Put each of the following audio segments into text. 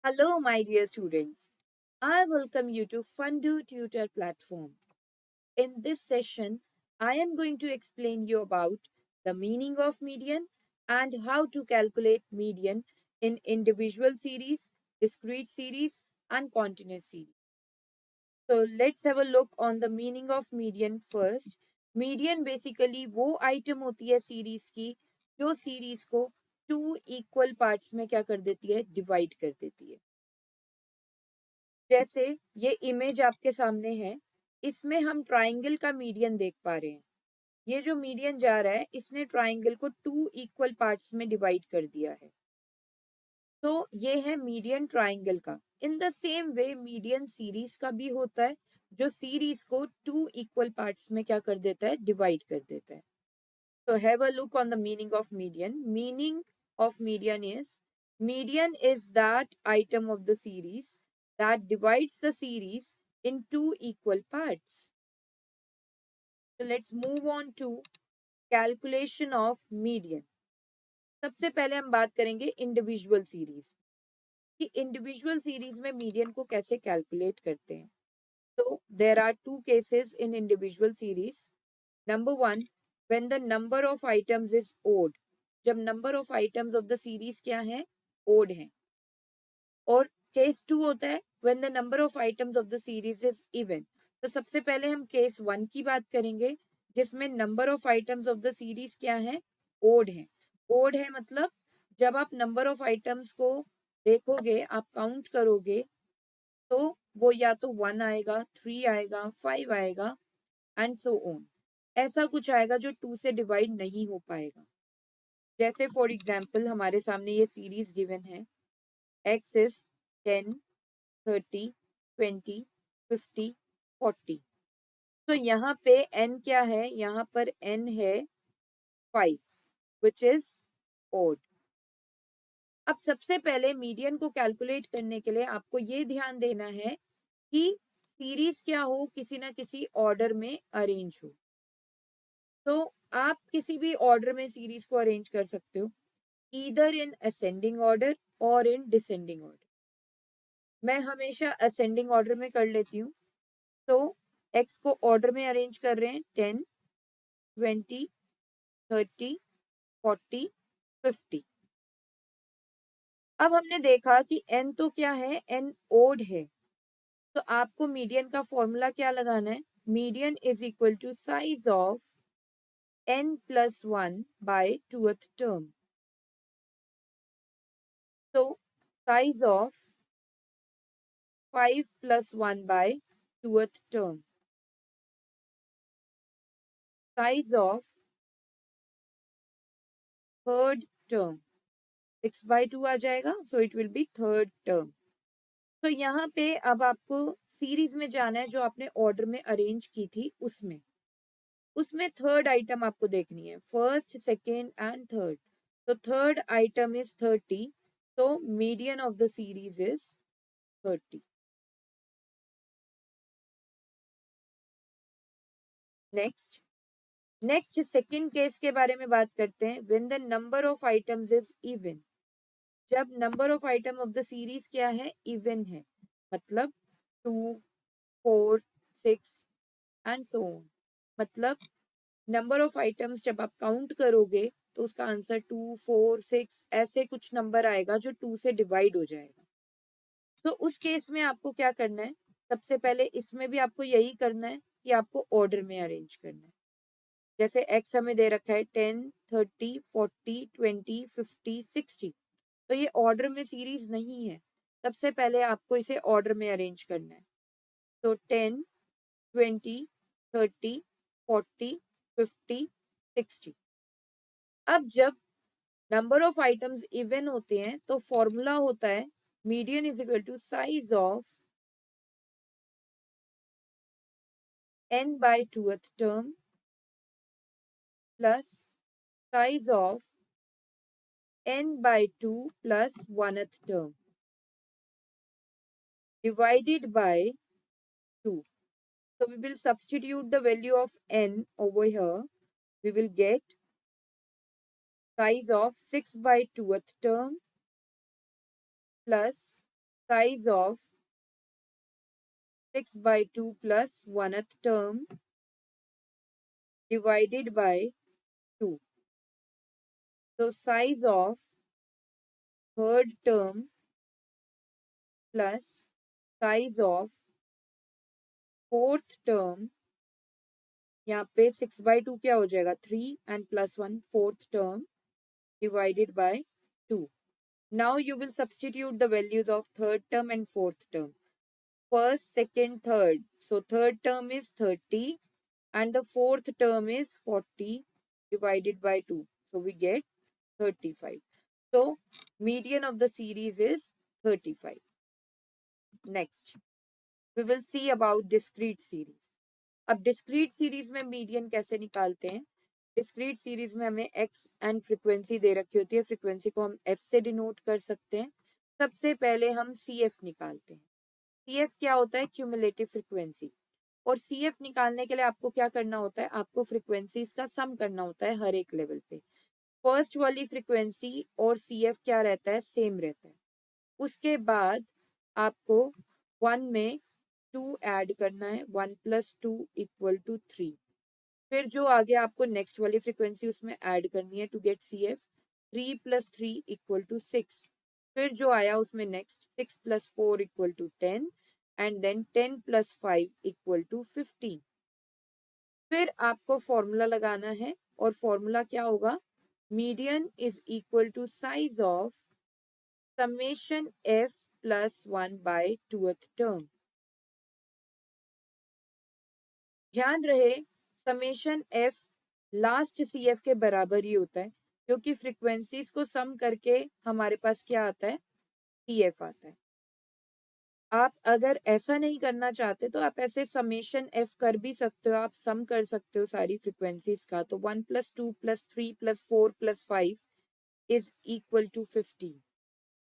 Hello, my dear students. I welcome you to Fundu Tutor platform. In this session, I am going to explain you about the meaning of median and how to calculate median in individual series, discrete series, and continuous series. So let's have a look on the meaning of median first. Median basically वो item होती है series की जो series को two equal parts में क्या कर देती है, डिवाइड कर देती है। जैसे ये इमेज आपके सामने है, इसमें हम ट्राइंगल का मीडियन देख पा रहे हैं। ये जो मीडियन जा रहा है इसने ट्राइंगल को टू इक्वल पार्ट्स में डिवाइड कर दिया है। तो ये है मीडियन ट्राइंगल का। In the same way median series का भी होता है जो सीरीज को टू इक्वल पार्ट्स में क्या कर देता है, डिवाइड कर देता है। तो have a look on the meaning of median. Meaning of median is that item of the series that divides the series in two equal parts. So let's move on to calculation of median. सबसे पहले हम बात करेंगे individual series कि individual series में median को कैसे calculate करते हैं। तो there are two cases in individual series. Number one, when the number of items is odd. जब number of items of the series क्या है, ओड है। और केस टू होता है when the number of items of the series is even. तो सबसे पहले हम केस वन की बात करेंगे जिसमें number of items of the series क्या है, ओड है। ओड है मतलब जब आप नंबर ऑफ आइटम्स को देखोगे, आप काउंट करोगे, तो वो या तो वन आएगा, थ्री आएगा, फाइव आएगा एंड सो ऑन। ऐसा कुछ आएगा जो टू से डिवाइड नहीं हो पाएगा। जैसे फॉर एग्जाम्पल हमारे सामने ये सीरीज गिवन है, एक्स इज 10, 30, 20, 50, 40। तो यहाँ पे n क्या है, यहाँ पर n है 5 विच इज ओड। अब सबसे पहले मीडियन को कैलकुलेट करने के लिए आपको ये ध्यान देना है कि सीरीज क्या हो, किसी ना किसी ऑर्डर में अरेंज हो। तो आप किसी भी ऑर्डर में सीरीज को अरेंज कर सकते हो, ईदर इन असेंडिंग ऑर्डर और इन डिसेंडिंग ऑर्डर। मैं हमेशा असेंडिंग ऑर्डर में कर लेती हूँ। तो एक्स को ऑर्डर में अरेंज कर रहे हैं 10, 20, 30, 40, 50। अब हमने देखा कि एन तो क्या है, एन ओड है। तो आपको मीडियन का फॉर्मूला क्या लगाना है, median is equal to size of N plus one by tooth term. तो size of 5 plus one by tooth term, size of third term 6 by 2 आ जाएगा, so it will be third term. तो यहाँ पे अब आपको सीरीज में जाना है जो आपने ऑर्डर में अरेंज की थी, उसमें उसमें थर्ड आइटम आपको देखनी है, फर्स्ट, सेकेंड एंड थर्ड। तो थर्ड आइटम इज 30, तो median of the series is 30। Next next second case के बारे में बात करते हैं, when the number of items is even. जब number of item of the series क्या है, इवन है, मतलब 2, 4, 6 एंड सो ऑन। मतलब नंबर ऑफ आइटम्स जब आप काउंट करोगे तो उसका आंसर 2, 4, 6 ऐसे कुछ नंबर आएगा जो 2 से डिवाइड हो जाएगा। तो उस केस में आपको क्या करना है, सबसे पहले इसमें भी आपको यही करना है कि आपको ऑर्डर में अरेंज करना है। जैसे एक्स हमें दे रखा है 10, 30, 40, 20, 50, 60। तो ये ऑर्डर में सीरीज नहीं है, सबसे पहले आपको इसे ऑर्डर में अरेंज करना है। तो 10, 20, 30, 40, 50, 60। अब जब नंबर ऑफ आइटम्स इवन होते हैं तो फॉर्मूला होता है median is equal to size of n by tooth term plus size of n by 2 प्लस oneth term divided by 2. So we will substitute the value of n over here. We will get size of 6 by 2th term plus size of 6/2 plus 1th term divided by 2. So size of third term plus size of fourth term, यहाँ पे 6/2 क्या हो जाएगा 3 and plus 1 fourth term divided by 2. Now you will substitute the values of third term and fourth term. First, second, third. So third term is 30 and the fourth term is 40 divided by 2. So we get 35. So median of the series is 35. Next, we will see about discrete series. अब discrete series में median कैसे निकालते हैं? Discrete series में हमें x and frequency दे रखी होती है, फ्रीक्वेंसी को हम एफ से डिनोट कर सकते हैं। सबसे पहले हम सी एफ निकालते हैं। सी एफ क्या होता है? Cumulative frequency. और सी एफ निकालने के लिए आपको क्या करना होता है? आपको फ्रीक्वेंसीज का सम करना होता है हर एक लेवल पे। फर्स्ट वाली फ्रीक्वेंसी और सी एफ क्या रहता है? सेम रहता है। उसके बाद आपको 1 में 2 ऐड करना है, 1 + 2 = 3। फिर जो आगे आपको नेक्स्ट वाली फ्रीक्वेंसी उसमें ऐड करनी है टू गेट सी एफ, 3 + 3 = 6। फिर जो आया उसमें नेक्स्ट 6 + 4 = 10 एंड देन 10 + 5 = 15। फिर आपको फॉर्मूला लगाना है और फॉर्मूला क्या होगा? Median is equal to size of summation f + 1/2th term. ध्यान रहे summation f last C F के बराबर ही होता है, क्योंकि फ्रीक्वेंसीज को सम करके हमारे पास क्या आता है? सी एफ आता है। आप अगर ऐसा नहीं करना चाहते तो आप ऐसे समेशन एफ कर भी सकते हो, आप सम कर सकते हो सारी फ्रीक्वेंसीज का। तो 1 + 2 + 3 + 4 + 5 = 15।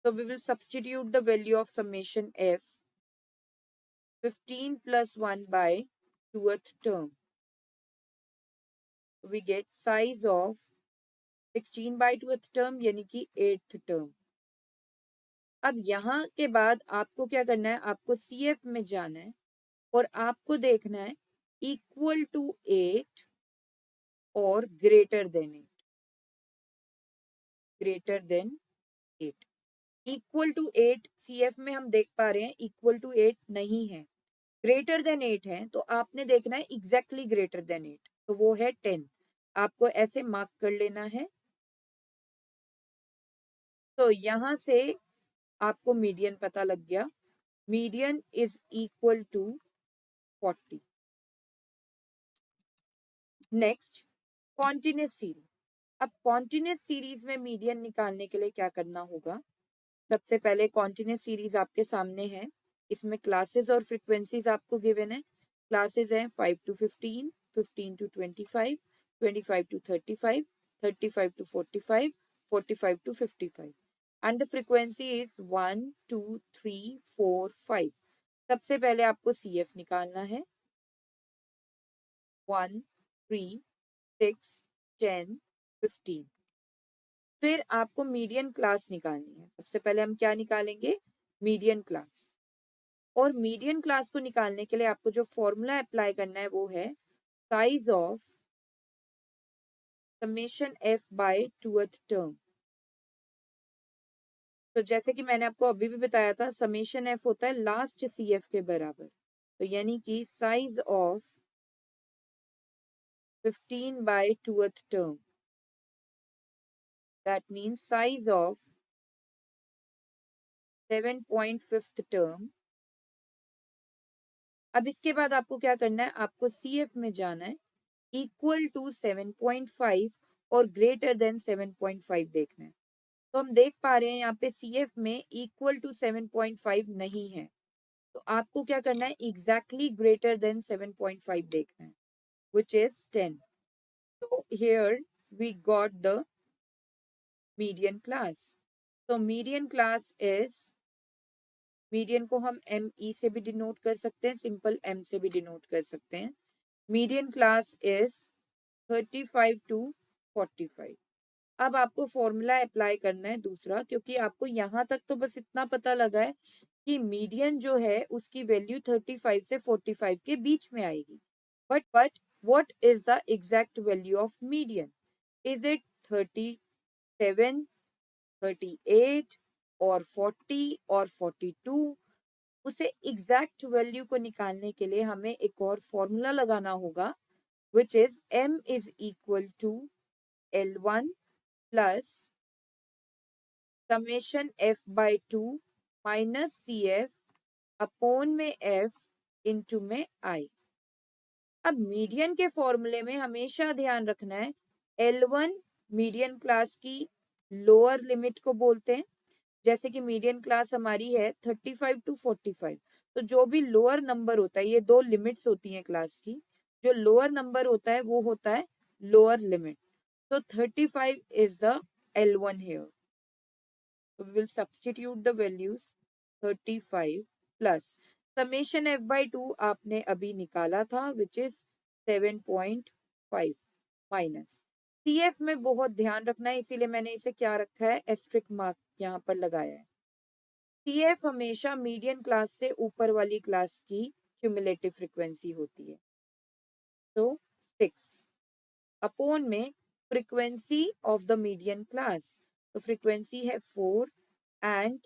So we will substitute the value of summation f, 15 + 1/2th term. We get size of 16/2th term यानी कि 8th term. अब यहाँ के बाद आपको क्या करना है? आपको सी एफ में जाना है और आपको देखना है इक्वल टू 8 और greater than 8। Greater than 8। Equal to 8 C F में हम देख पा रहे हैं इक्वल टू 8 नहीं है, ग्रेटर देन 8 है। तो आपने देखना है एग्जैक्टली ग्रेटर देन 8, तो वो है 10। आपको ऐसे मार्क कर लेना है। तो यहाँ से आपको मीडियन पता लग गया। Median is equal to 40। Next, continuous series. अब कॉन्टिन्यूस सीरीज में मीडियन निकालने के लिए क्या करना होगा? सबसे पहले कॉन्टिन्यूस सीरीज आपके सामने है, इसमें क्लासेस और फ्रीक्वेंसीज आपको गिवन है। क्लासेस हैं 5 to 15, 15 to 25, 25 to 35, 35 to 45, 45 to 55 and the frequency is 1 2 3 4 5। सबसे पहले आपको सी एफ निकालना है। 1 3 6 10 15। फिर आपको मीडियन क्लास निकालनी है। सबसे पहले हम क्या निकालेंगे? Median class. और मीडियन क्लास को निकालने के लिए आपको जो फॉर्मूला अप्लाई करना है वो है size of summation f by 2th term. तो जैसे कि मैंने आपको अभी भी बताया था, समेशन f होता है लास्ट सी एफ के बराबर। तो यानी कि size of 15/2th term, that means size of 7.5th term. अब इसके बाद आपको क्या करना है? आपको सी एफ में जाना है, इक्वल टू 7.5 और ग्रेटर देन 7.5 देखना है। तो हम देख पा रहे हैं यहाँ पे सी एफ में इक्वल टू 7.5 नहीं है, तो आपको क्या करना है? एग्जैक्टली ग्रेटर देन 7.5 देखना है, विच इज 10। तो here we got the median class. तो मीडियन क्लास इज, मीडियन को हम एम ई से भी डिनोट कर सकते हैं, सिंपल एम से भी डिनोट कर सकते हैं। Median class is 35 to 45। अब आपको फॉर्मूला अप्लाई करना है दूसरा, क्योंकि आपको यहाँ तक तो बस इतना पता लगा है कि मीडियन जो है उसकी वैल्यू 35 से 45 के बीच में आएगी। But what is the exact value of median? Is it 37, 38 और 40 और 42? उसे एग्जैक्ट वैल्यू को निकालने के लिए हमें एक और फॉर्मूला लगाना होगा, which is m is equal to L1 plus summation f by 2 minus CF upon में f इंटू में I। अब मीडियन के फॉर्मूले में हमेशा ध्यान रखना है, L1 मीडियन क्लास की लोअर लिमिट को बोलते हैं। जैसे कि मीडियन क्लास हमारी है 35 टू 45, तो जो भी लोअर नंबर होता है, ये दो लिमिट्स होती हैं क्लास की, जो लोअर नंबर होता है वो होता है लोअर लिमिट। तो 35 is the L1 here. So we will substitute the values 35 plus summation f by 2 आपने अभी निकाला था, which is 7.5 माइनस CF में बहुत ध्यान रखना है, इसीलिए मैंने इसे क्या रखा है, एस्ट्रिक मार्क यहाँ पर लगाया है। CF हमेशा मीडियन क्लास से ऊपर वाली क्लास की क्यूमुलेटिव फ्रीक्वेंसी होती है। तो 6 अपॉन में frequency of the median class, तो फ्रीक्वेंसी है 4 and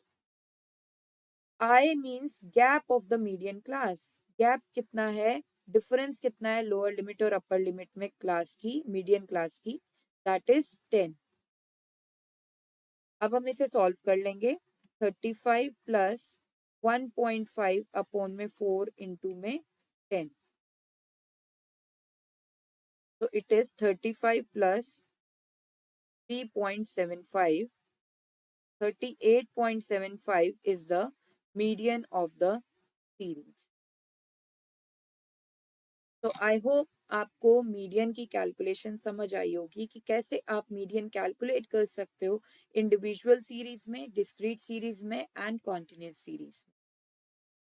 I means gap of the median class. Gap कितना है, डिफरेंस कितना है लोअर लिमिट और अपर लिमिट में क्लास की, मीडियन क्लास की, दैट इज 10। अब हम इसे सॉल्व कर लेंगे। 35 प्लस 1.5 अपॉन में 4 इंटू में 10, so it is 35 plus 3.75, 38.75 is the median of the series. तो आई होप आपको मीडियन की कैलकुलेशन समझ आई होगी कि कैसे आप मीडियन कैलकुलेट कर सकते हो इंडिविजुअल सीरीज में, डिस्क्रीट सीरीज में एंड कॉन्टिन्यूस सीरीज में।